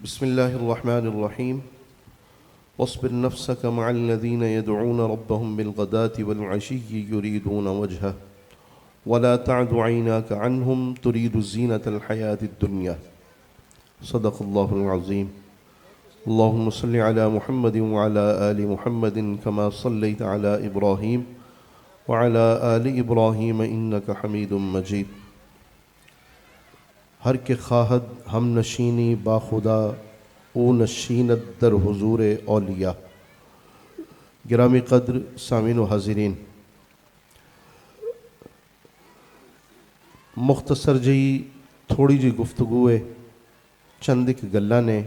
बिस्मिल्लाहिर्रहमानिर्रहीम वस्बिर नफ्सक मअल्लज़ीना यदऊन रब्बहुम बिलग़दाति वलअशिय्यि युरीदून वजहह वला तअदु ऐनाक अन्हुम तुरीदु ज़ीनतल हयातिद दुनिया सदक़ल्लाहुल अज़ीम। अल्लाहुम्मा सल्लि अला मुहम्मदिन व अला आलि मुहम्मदिन कमा सल्लैता अला इब्राहीम व अला आलि इब्राहीम इन्नका हमीदुम मजीद। हर के खाहद हम नशीनी बाखुदा ओ नशीनत दर हुजूर औलिया। गिरामी कद्र सामीन व हाज़रीन, मुख्तसर जी थोड़ी जी गुफ्तगू है, चंद एक गल्ला ने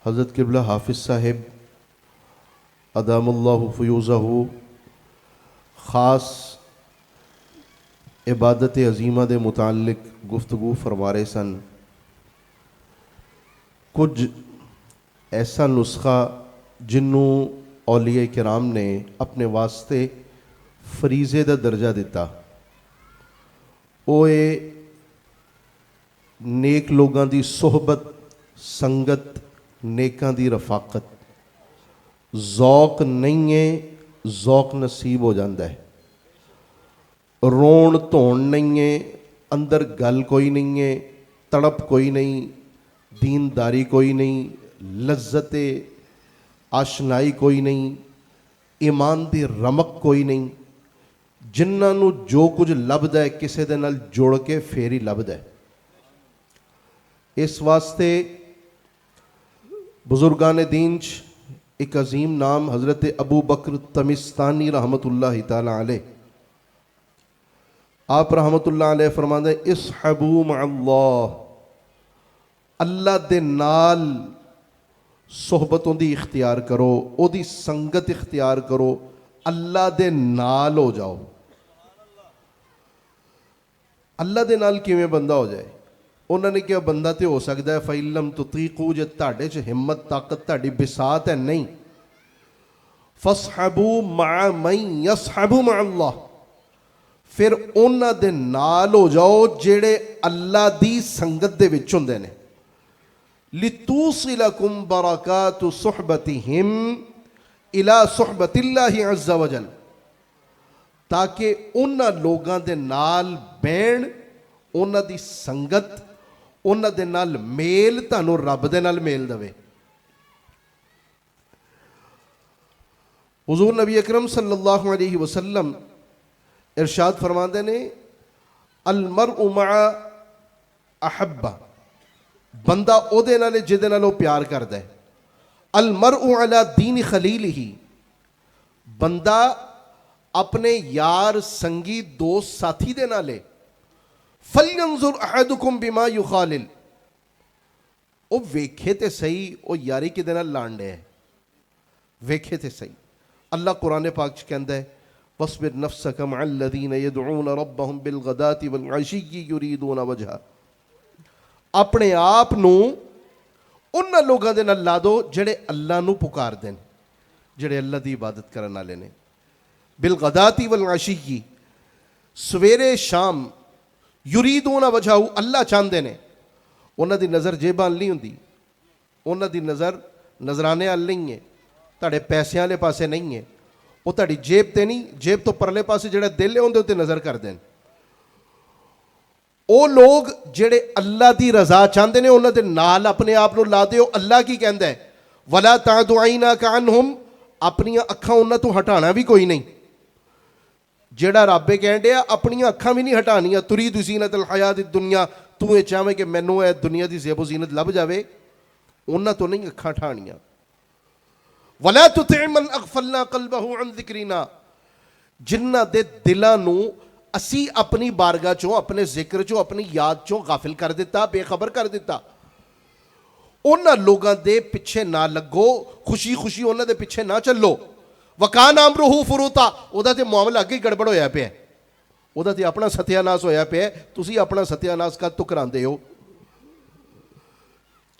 हज़रत क़िबला हाफिज़ साहिब अदामुल्लाहु फ़यूज़हु ख़ास इबादत अज़ीमा दे मुताल्लिक़ गुफ्तगू फरमा रहे सन। कुछ ऐसा नुस्खा जिन्हों औलिया किराम ने अपने वास्ते फरीज़े दा दर्जा दिता, वो नेक लोगों की सोहबत संगत, नेकां दी रफाकत। ज़ौक नहीं है, ज़ौक नसीब हो जाता है। रोण धोण नहीं है, अंदर गल कोई नहीं है, तड़प कोई नहीं, दीनदारी कोई नहीं, लज्जत आशनाई कोई नहीं, ईमान दी रमक कोई नहीं। जिन्होंने जो कुछ लभदा है किसी दे नाल जुड़ के फिर ही लभदा है। इस वास्ते बुजुर्गान दीन एक अजीम नाम हज़रत अबू बकर तमिस्तानी रहमतुल्लाह ताला अलैह, आप रहमतुल्लाह अलैह फरमाते इसहबू मअल्लाह, अल्लाह दे नाल सोहबतों दी इख्तियार करो, ओदी संगत इख्तियार करो, अल्लाह दे नाल हो जाओ। अल्लाह दे नाल किवें बंदा हो जाए? उन्होंने कहा बंदा तो हो सकता है फ़इल्लम तुतीकू, जे तुहाडे च हिम्मत ताकत तुहाडी बिसात है नहीं, फसहबू मअ मन यसहबू मअल्लाह, फिर उन्हां दे नाल हो जाओ जेड़े अल्लाह दी संगत दे विच हुंदे ने। लितूसिलकुम बरकातु सुहबतिहिम इला सुहबतिल्लाहि अज़्ज़ा वजल, ताकि उन्हां लोगों दे नाल बैण, उन्हां दी संगत, उन्हां दे नाल मेल तुहानूं रब दे नाल मेल दवे। हुज़ूर नबी अकरम सल्लल्लाहु अलैहि वसल्लम इरशाद फरमाते ने अलमरउ मअ अहब्बा, बंदा ओदे नाल जिहदे नाल प्यार करदा है। अलमरउ अला दीन खलीलिही, बंदा अपने यार संगी दोस्त साथी दे नाल। फलयंजुर अहदुकुम बिमा युखालिल, ओ वेखे ते सही ओ यारी किदे नाल लाण डे, वेखे ते सही। अल्लाह कुरान पाक च कहंदा है वस्बिर नफ्सक मअल्लज़ीना यदऊन रब्बहुम बिलग़दाति वलअशिय्यि युरीदून वजहा, अपने आप नूं उन्हां लोगों दे नाल ला दो जेड़े अल्लाह नूं पुकारदे ने, जेड़े अल्लाह दी इबादत करन वाले ने। बिलग़दाति वलअशिय्यि, सवेरे शाम, युरीदून वजहू, अल्लाह चाहते ने। उन्हां दी नज़र जेबां नहीं हुंदी, उन्हां दी नज़र नजराने वाल नहीं है, तुहाडे पैसिਆਂ वाले पासे नहीं है, वो तुहाडी जेब ते नहीं, जेब तो परले पासे जिहड़ा दिल है उहदे उत्ते नज़र करदे ने। ਉਹ ਲੋग ਜਿਹੜੇ अल्लाह की रज़ा चाहते हैं उन्होंने नाल अपने आप को ला दो। अल्लाह की कहता है वला तादु ऐनाक अन्हुम, अपनी अखां उन्हां तो हटाना भी कोई नहीं। जेड़ा रब कह दिया अपनी अखां भी नहीं हटानियां। तुरीदु ज़ीनतल हयातिद दुनिया, तू ये चाहे कि मैनू ए दुनिया की ज़ेबो ज़ीनत लभ जाए, उन्हां तो नहीं अखां हटानियां। वला तुति मन अग़फ़लना क़ल्बहु अन ज़िक्रिना, जिन्हां दे दिलां नूं असी अपनी बारगाह चों, अपने जिक्र चों, अपनी याद चों गाफिल कर दिता, बेखबर कर दिता। उन्हां लोगों के पिछे ना लगो, खुशी खुशी उन्हां दे पिछे ना चलो। वकान अमरुहु फुरुता, उहदा ते मामला अगे गड़बड़ होया पिया, उहदा ते अपना सत्यानाश होया पिया। तुसी अपना सत्यानाश कद तो करांदे हो?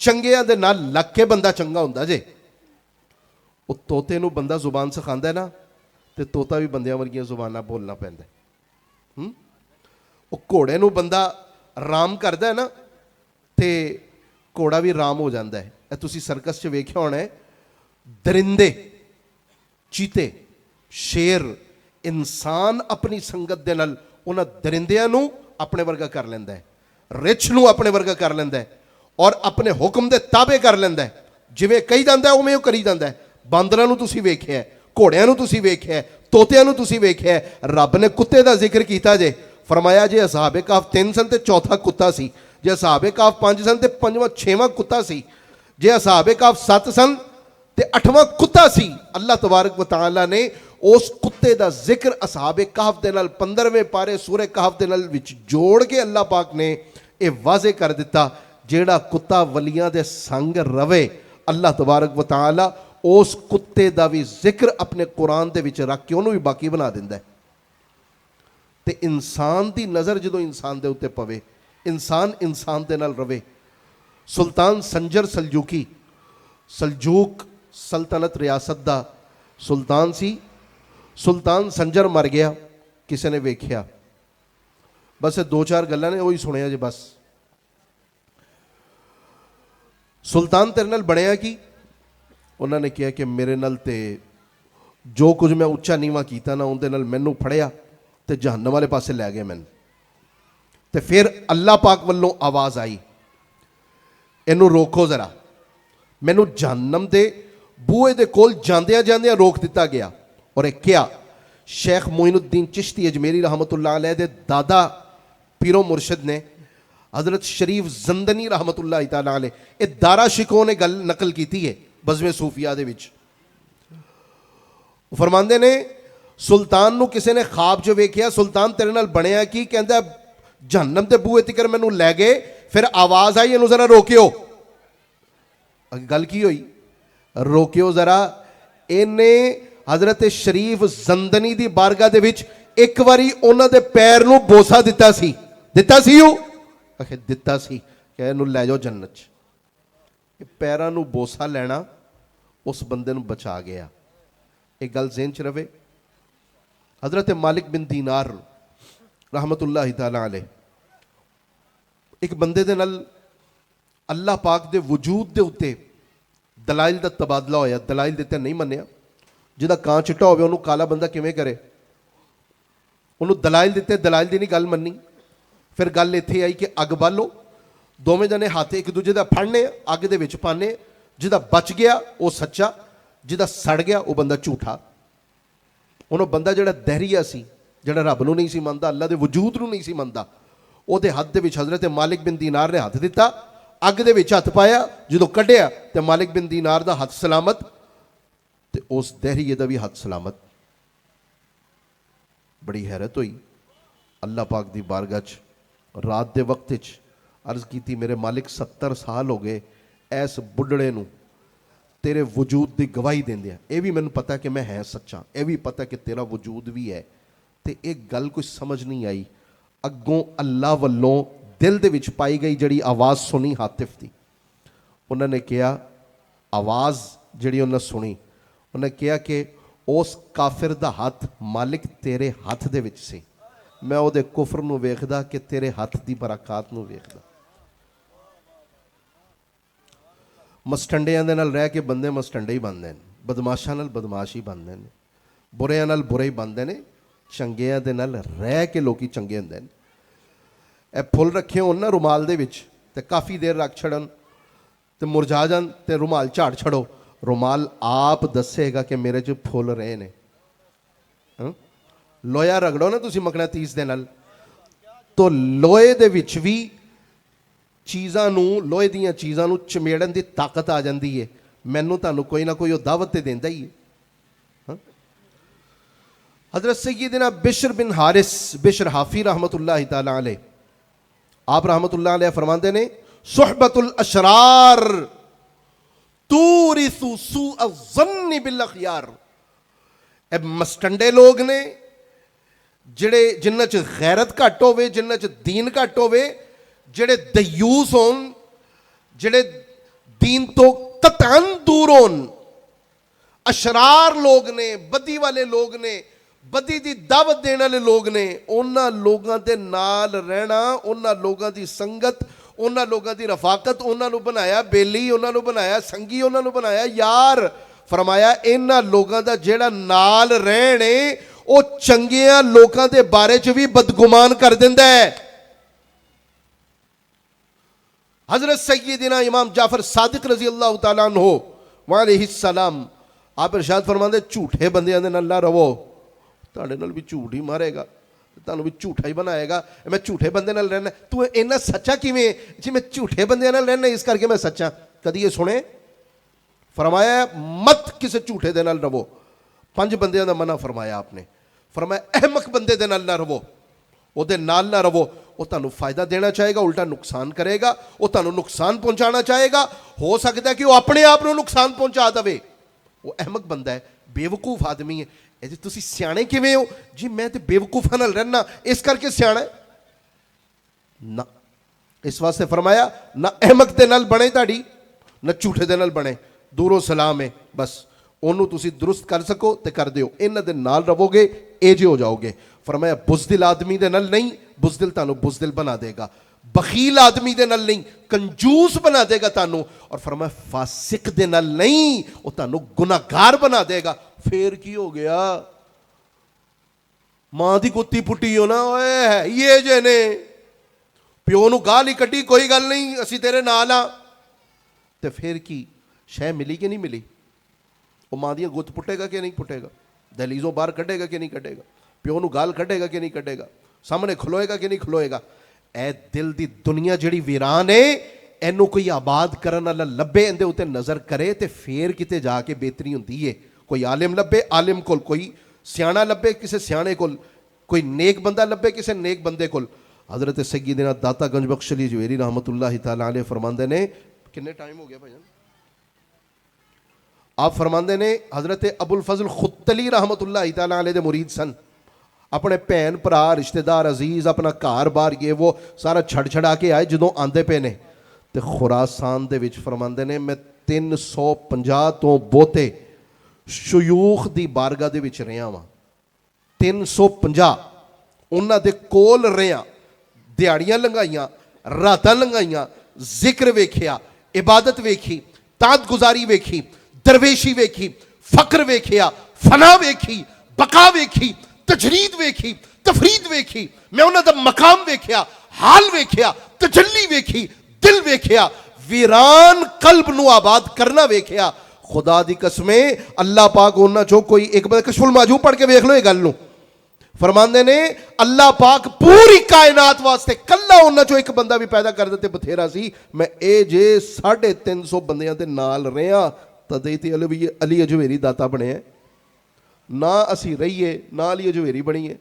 चंगियां दे नाल लग के बंदा चंगा हुंदा जे। वो तोते नूं बंदा जुबान सिखांदा है ना, ते तोता भी बंदियां वर्गियां जुबानां बोलना पैंदा। वो घोड़े नूं बंदा राम करदा है ना, ते ਘੋੜਾ ਵੀ ਰਾਮ ਹੋ ਜਾਂਦਾ ਹੈ। ਇਹ ਤੁਸੀਂ ਸਰਕਸ 'ਚ ਵੇਖਿਆ ਹੋਣਾ ਹੈ, ਦਰਿੰਦੇ, ਚੀਤੇ, ਸ਼ੇਰ, ਇਨਸਾਨ ਆਪਣੀ ਸੰਗਤ ਦੇ ਨਾਲ ਉਹਨਾਂ ਦਰਿੰਦਿਆਂ ਨੂੰ ਆਪਣੇ ਵਰਗਾ ਕਰ ਲੈਂਦਾ ਹੈ, ਰਿਛ ਨੂੰ ਆਪਣੇ ਵਰਗਾ ਕਰ ਲੈਂਦਾ ਹੈ, ਔਰ ਆਪਣੇ ਹੁਕਮ ਦੇ ਤਾਬੇ ਕਰ ਲੈਂਦਾ ਹੈ। ਜਿਵੇਂ ਕਹੀ ਜਾਂਦਾ ਉਵੇਂ ਉਹ ਕਰੀ ਜਾਂਦਾ ਹੈ। ਬਾਂਦਰਾਂ ਨੂੰ ਤੁਸੀਂ ਵੇਖਿਆ, ਘੋੜਿਆਂ ਨੂੰ ਤੁਸੀਂ ਵੇਖਿਆ, ਤੋਤਿਆਂ ਨੂੰ ਤੁਸੀਂ ਵੇਖਿਆ। ਰੱਬ ਨੇ ਕੁੱਤੇ ਦਾ ਜ਼ਿਕਰ ਕੀਤਾ ਜੇ, ਫਰਮਾਇਆ ਜੇ ਅਸਹਾਬੇ ਕਾਫ 3 ਸਨ ਤੇ ਚੌਥਾ ਕੁੱਤਾ ਸੀ, ਜੇ ਅਸਹਾਬੇ ਕਾਫ 5 ਸਨ ਤੇ 5ਵਾਂ 6ਵਾਂ ਕੁੱਤਾ ਸੀ, ਜੇ ਅਸਹਾਬੇ ਕਾਫ 7 ਸਨ ਤੇ 8ਵਾਂ ਕੁੱਤਾ ਸੀ। ਅੱਲਾਹ ਤਬਾਰਕ व तआला ਨੇ ਉਸ ਕੁੱਤੇ ਦਾ ਜ਼ਿਕਰ ਅਸਹਾਬੇ ਕਾਫ ਦੇ ਨਾਲ 15ਵੇਂ ਪਾਰੇ ਸੂਰੇ ਕਾਫ ਦੇ ਨਾਲ ਵਿੱਚ ਜੋੜ ਕੇ ਅੱਲਾਹ ਪਾਕ ਨੇ ਇਹ ਵਾਜ਼ੇ ਕਰ ਦਿੱਤਾ, ਜਿਹੜਾ ਕੁੱਤਾ ਵਲੀਆਂ ਦੇ ਸੰਗ ਰਵੇ, ਅੱਲਾਹ ਤਬਾਰਕ व तआला ਉਸ ਕੁੱਤੇ ਦਾ ਵੀ ਜ਼ਿਕਰ ਆਪਣੇ ਕੁਰਾਨ ਦੇ ਵਿੱਚ ਰੱਖ ਕੇ ਉਹਨੂੰ ਵੀ ਬਾਕੀ ਬਣਾ ਦਿੰਦਾ ਹੈ। ਤੇ ਇਨਸਾਨ ਦੀ ਨਜ਼ਰ ਜਦੋਂ ਇਨਸਾਨ ਦੇ ਉੱਤੇ ਪਵੇ, ਇਨਸਾਨ ਦੇ ਨਾਲ ਰਵੇ। ਸੁਲਤਾਨ ਸੰਜਰ ਸਲਜੂਕੀ, ਸਲਜੂਕ ਸਲਤਨਤ ਰਿਆਸਤ ਦਾ ਸੁਲਤਾਨ ਸੀ। ਸੁਲਤਾਨ ਸੰਜਰ ਮਰ ਗਿਆ, ਕਿਸੇ ਨੇ ਵੇਖਿਆ, ਬਸ ਇਹ 2-4 ਗੱਲਾਂ ਨੇ ਉਹੀ ਸੁਣਿਆ ਜੇ ਬਸ। ਸੁਲਤਾਨ ਤੇਰੇ ਨਾਲ ਬਣਿਆ ਕੀ? ਉਹਨਾਂ ਨੇ ਕਿਹਾ ਕਿ ਮੇਰੇ ਨਾਲ ਤੇ ਜੋ ਕੁਝ ਮੈਂ ਉੱਚਾ ਨੀਵਾਂ ਕੀਤਾ ਨਾ, ਉਹਦੇ ਨਾਲ ਮੈਨੂੰ ਫੜਿਆ ਤੇ ਜਹੰਨਮ ਵਾਲੇ ਪਾਸੇ ਲੈ ਗਏ ਮੈਨੂੰ। ਤੇ ਫਿਰ ਅੱਲਾਹ ਪਾਕ ਵੱਲੋਂ ਆਵਾਜ਼ ਆਈ, ਇਹਨੂੰ ਰੋਕੋ ਜ਼ਰਾ। ਮੈਨੂੰ ਜਹੰਨਮ ਦੇ ਬੂਹੇ ਦੇ ਕੋਲ ਜਾਂਦਿਆਂ ਜਾਂਦਿਆਂ ਰੋਕ ਦਿੱਤਾ ਗਿਆ। ਔਰ ਇਹ ਕਿਹਾ ਸ਼ੇਖ ਮੋਇਨੁद्दीन चिश्ती अजमेरी रहमतुल्लाह अलैह दे दादा पीरो मुर्शद ने हज़रत शरीफ जंदनी रहमतुल्लाह तआला अलैह, ये दारा शिकों ने गल नकल की है बज़मे सूफिया दे विच। फरमांदे ने सुल्तान नूं किसी ने ख्वाब च वेखिया, सुल्तान तेरे नाल बनिया की? कहंदा जहन्नम दे बूहे तिकर मैनू लै गए, फिर आवाज़ आई इहनूं जरा रोकियो। गल की होई? रोकियो जरा। इन्हें हज़रत शरीफ जंदनी दी बारगाह दे विच एक वारी उन्हां दे पैर नूं बोसा दिता सी। दिता सी ओ आखे दिता सी कि इहनूं लै जाओ जन्नत च। पैरां नूं बोसा लैना उस बंदे नूं बचा गया। एक गल ज़हन च रवे। हज़रत मालिक बिन दीनार रहमतुल्लाह तआला अलैह, एक बंदे दे नाल अल्लाह पाक दे वजूद दे उत्ते दलाइल दा तबादला होया। दलाइल दिते नहीं मन्निया। जिहदा ਕਾਂ चिट्टा होवे उहनूं काला बंदा किवें करे? उहनूं दलाइल दिते, दलाइल दी नहीं गल मन्नी। फिर गल इत्थे आई कि अग बालो, दोवें जने हत्थ एक दूजे दा फड़ने, अग दे विच पाने। जिहदा बच गया वो सच्चा, जिहदा सड़ गया वो बंदा झूठा। उहनूं बंदा जिहड़ा दहरिया सी, जिहड़ा रब नूं नहीं सी मनदा, अल्लाह दे वजूद नूं नहीं सी मनदा, ਉਹਦੇ ਹੱਥ ਦੇ ਵਿੱਚ हज़रत मालिक बिन दीनार ने हत्थ दिता, अग दे विच हत्थ पाया, ਜਦੋਂ ਕੱਢਿਆ ਤੇ मालिक बिन दीनार ਦਾ ਹੱਥ सलामत ਤੇ ਉਸ ਦਹਿਰੀਏ ਦਾ ਵੀ ਹੱਥ सलामत। बड़ी हैरत हुई। अल्लाह पाक दी बारगाह च रात दे वक्त च अर्ज़ की, मेरे मालिक 70 साल हो गए ऐस बुढ़ड़े नूं तेरे वजूद की गवाही देंदे। ये भी मैनूं पता कि मैं है सच्चा, ये भी पता कि तेरा वजूद भी है। तो एक गल कुछ समझ नहीं आई। अगों अल्लाह वल्लों दिल दे विच पाई गई जिहड़ी आवाज़ सुनी हातिफ दी, उन्होंने कहा, आवाज़ जिहड़ी उन्हें सुनी, उन्हें कहा कि उस काफिर दा हथ मालिक तेरे हथ दे विच सी। मैं उहदे कुफर नूं वेखदा कि तेरे हथ दी बरकत नूं वेखदा। मसटंडियां दे नाल रह के बंदे मसटंडे ही बनदे ने, बदमाशां नाल बदमाश ही बनदे ने, बुरियां नाल बुरे ही बनदे ने, चंगियां दे नाल रह के लोकी चंगे हुंदे ने। ए फुल रखे होण ना रुमाल दे विच ते काफ़ी देर रख छड़न ते मुरझा जान ते रुमाल झाड़ छड़ो, रुमाल आप दसेगा कि मेरे च फुल रहे ने। लोया रगड़ो ना तुसीं मकनातीस दे नाल, तो लोहे दे विच भी चीज़ां नूं, लोहे दीयां चीज़ां नूं चमेड़न दी ताकत आ जांदी है। मैनूं तुहानूं कोई ना कोई वो दावत ते देंदा ही है। हज़रत सैयदना बिशर बिन हारिस बिशर हाफी रहमतुल्लाह तआला अलैह, आप रहमतुल्लाह अलैह फरमाते ने, सुहबतुल अशरार तूरिसु सूअ ज़न्नि बिल अखयार। ए मस्टंडे लोग ने जिहड़े जिन्हां च गैरत घट होवे, जिन्हां च दीन घट होवे, जिहड़े दयूस होन, जिहड़े दीन तो कतन दूर होन, अशरार लोग ने, बदी वाले लोग ने, बदी दी दावत देने वाले लोग ने, उन्हां लोगां दे नाल रहना, उन्हां लोगां दी संगत, ਉਹਨਾਂ ਲੋਕਾਂ ਦੀ ਰਫਾਕਤ, ਉਹਨਾਂ ਨੂੰ ਬਣਾਇਆ ਬੇਲੀ, ਉਹਨਾਂ ਨੂੰ ਬਣਾਇਆ ਸੰਗੀ, ਉਹਨਾਂ ਨੂੰ ਬਣਾਇਆ ਯਾਰ। ਫਰਮਾਇਆ ਇਹਨਾਂ ਲੋਕਾਂ ਦਾ ਜਿਹੜਾ ਨਾਲ ਰਹਿਣੇ ਉਹ ਚੰਗਿਆਂ ਲੋਕਾਂ ਦੇ ਬਾਰੇ 'ਚ ਵੀ ਬਦਗੁਮਾਨ ਕਰ ਦਿੰਦਾ ਹੈ। हजरत सैयदना इमाम जाफर सादिक रजी अल्लाह तआला अन्हु अलैहिस्सलाम आप इरशाद फरमाते झूठे बंदियां दे नाल ना रवो, तुहाडे नाल भी झूठ ही मारेगा, तुहानू भी झूठा ही बनाएगा। मैं झूठे बंदे नाल रहना, तू इन्ना सच्चा किवें जी? मैं झूठे बंदियां नाल रहना इस करके मैं सच्चा। कदी ये सुने? फरमाया मत किसी झूठे दे नाल रवो। 5 बंदियां दा मना फरमाया आपने। फरमाया अहमक बंदे दे नाल ना रवो, ਉਹਦੇ ਨਾਲ ਨਾ ਰਵੋ, ਉਹ ਤੁਹਾਨੂੰ ਫਾਇਦਾ ਦੇਣਾ ਚਾਹੇਗਾ, ਉਲਟਾ ਨੁਕਸਾਨ ਕਰੇਗਾ, ਉਹ ਤੁਹਾਨੂੰ ਨੁਕਸਾਨ ਪਹੁੰਚਾਉਣਾ ਚਾਹੇਗਾ। ਹੋ ਸਕਦਾ ਕਿ ਉਹ ਆਪਣੇ ਆਪ ਨੂੰ ਨੁਕਸਾਨ ਪਹੁੰਚਾ ਦੇਵੇ। ਉਹ ਅਹਿਮਕ ਬੰਦਾ ਹੈ, ਬੇਵਕੂਫ ਆਦਮੀ ਹੈ। ਇਹ ਜੀ ਤੁਸੀਂ ਸਿਆਣੇ ਕਿਵੇਂ ਹੋ ਜੀ? ਮੈਂ ਤੇ ਬੇਵਕੂਫਾਂ ਨਾਲ ਰਹਿਣਾ ਇਸ ਕਰਕੇ ਸਿਆਣਾ ਨਾ। ਇਸ ਵਾਸਤੇ ਫਰਮਾਇਆ ਨਾ ਅਹਿਮਕ ਦੇ ਨਾਲ ਬਣੇ ਤੁਹਾਡੀ, ਨਾ ਝੂਠੇ ਦੇ ਨਾਲ ਬਣੇ। ਦੂਰੋਂ ਸਲਾਮ ਹੈ, ਬਸ ਉਹਨੂੰ ਤੁਸੀਂ दुरुस्त कर सको तो कर दिओ। इन्हां दे नाल रवोगे एजे हो जाओगे। फरमाया बुज़दिल आदमी दे नाल नहीं, बुज़दिल तानू बुज़दिल बना देगा। बखील आदमी दे नाल नहीं, कंजूस बना देगा तानू। और फरमाया फासिक दे नाल नहीं, वो तानू गुनाहगार बना देगा। फिर की हो गया? मां दी कुत्ती पुट्टी हो ना, ओए है ये जे ने प्यो नू गाल ही कड्डी, कोई गल नहीं असी तेरे नाल आ। ते फिर की शह मिली कि नहीं मिली? वो मां दी गुत्त पुटेगा कि नहीं पुटेगा? दहलीजों बाहर कढ़ेगा कि नहीं कढ़ेगा? प्यो नू गाल कढ़ेगा कि नहीं कढ़ेगा? सामने खलोएगा कि नहीं खलोएगा? ए दिल दी दुनिया जिहड़ी वीरान है, इनू कोई आबाद करन वाला लभे, इहदे उत्ते नज़र करे तो फिर किते जाके बेहतरी हुंदी है। कोई आलिम लभे, आलिम कोल, कोई सियाणा लभे किसी सियाणे कोल, कोई नेक बंदा लभे किसी नेक बंदे कोल। हज़रत सैयदना दाता गंज बख्श अली जवेरी रहमतुल्लाह तआला अलैह फरमांदे ने, किन्ने टाइम हो गया भाईजान? आप फरमाते ने हज़रत अबुल फजल खुतली रहमतुल्लाह तआला अलैह दे मुरीद सन। अपने भैन भरा रिश्तेदार अजीज़ अपना घर बार ये वो सारा छड़ छड़ा के आए। जदों आंदे पे ने तो खुरासान दे विच फरमाते ने मैं 350 तो बहुते शयूख दी बारगाह दे विच रहा वां। 350 उन्हां दे कोल रहा, दिहाड़ियां लंघाइयां, रातां लंघाइयां, जिक्र वेखिया, इबादत वेखी, तात गुजारी वेखी, दरवेशी वेखी, फकर वेखिया, फना वेखी, बका वेखी, तजरीद वेखी, तफरीद वेखी। मैं उन्हां दा मकाम वेखिया, हाल वेखिया, तजल्ली वेखी, दिल वेखिया, वीरान कल्ब नू आबाद करना वेखिया। खुदा दी कसमें अल्लाह पाक उन्हां चो कोई एक बार कशफुल माजूब पढ़ के वेख लो ये गल नू। फरमांदे ने अल्लाह पाक पूरी कायनात वास्ते कल्ला उन्हां चो एक बंदा भी पैदा कर दिते बथेरा सी। मैं ए जे 350 बंदियां दे नाल रहा तदे ते अली अजवेरी दाता बने ना। असी रहीए ना अली अजवेरी बनीए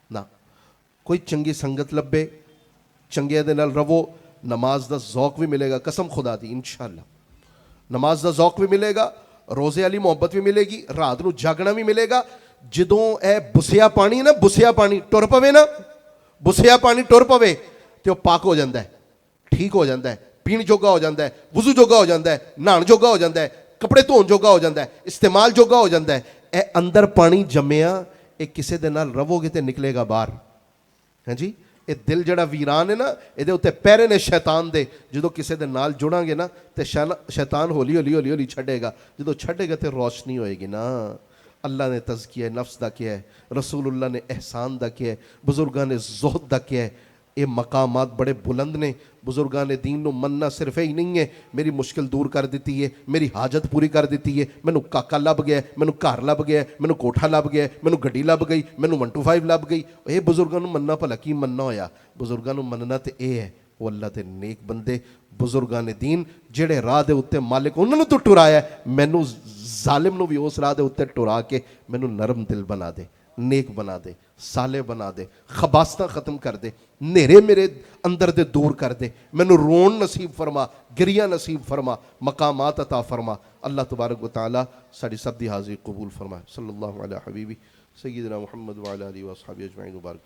ना। कोई चंगी संगत लभे, चंगिया दे नाल रवो, नमाज दा ज़ौक भी मिलेगा। कसम खुदा दी इंशाअल्लाह नमाज दा ज़ौक भी मिलेगा, रोज़े वाली मोहब्बत भी मिलेगी, रात नू जागना भी मिलेगा। जदों ए बुसिया पानी ना, बुसिया पानी टुर पवे ना, बुसिया पानी टुर पवे तो पाक हो जाता है, ठीक हो जाता है, पीण जोगा हो जाता है, वजू जोगा हो जाता है, नहाण जोगा हो जाता है, कपड़े धोन जोगा हो जाता है, इस्तेमाल जोगा हो जाता है। ए अंदर पानी जम्मिया ये किसी दे नाल रवोगे तो निकलेगा बाहर। हैं जी? ये दिल जड़ा वीरान है ना, ये उत्ते पैरे ने शैतान दे। जो किसी दे नाल जुड़ांगे ना तो शैतान हौली हौली हौली हौली छड़ेगा। जो छड़ेगा तो रोशनी होएगी ना। अल्लाह ने तज़किया नफ्स दा किया है, रसूलुल्लाह ने एहसान दा किया है, बुजुर्गां ने ज़ुहद दा किया है। ये मकामात बड़े बुलंद ने। बुजुर्गां ने दीन नू मनना सिर्फ ही नहीं है मेरी मुश्किल दूर कर दी है, मेरी हाजत पूरी कर दी है, मैनू काका लभ गया, मैनू घर लभ गया, मैनू कोठा लभ गया, मैनू गड्डी लभ गई, मैनू 125 लभ गई। ये बुजुर्गां नू मनना भला की मनना होया? बुजुर्गां नू मनना तो यह है वो अल्लाह के नेक बंदे बुजुर्गां ने दीन जेड़े राह दे उत्ते मालिक उन्होंने तो टुराया, मैनू जालिम नू भी उस राह दे उत्ते टुरा के मैनू नरम दिल बना दे, नेक बना दे, साले बना दे, खबासता खत्म कर दे, नेरे मेरे अंदर दे दूर कर दे, मैनू रोन नसीब फरमा, गिरिया नसीब फरमा, मकामात अता फरमा। अल्लाह तबारक व तआला साडी सब दी हाज़िरी कबूल फरमाए। सल्लल्लाहु अलैहि हबीबी सय्यदना मुहम्मद व अला आलिहि व अस्हाबिहि अजमईन।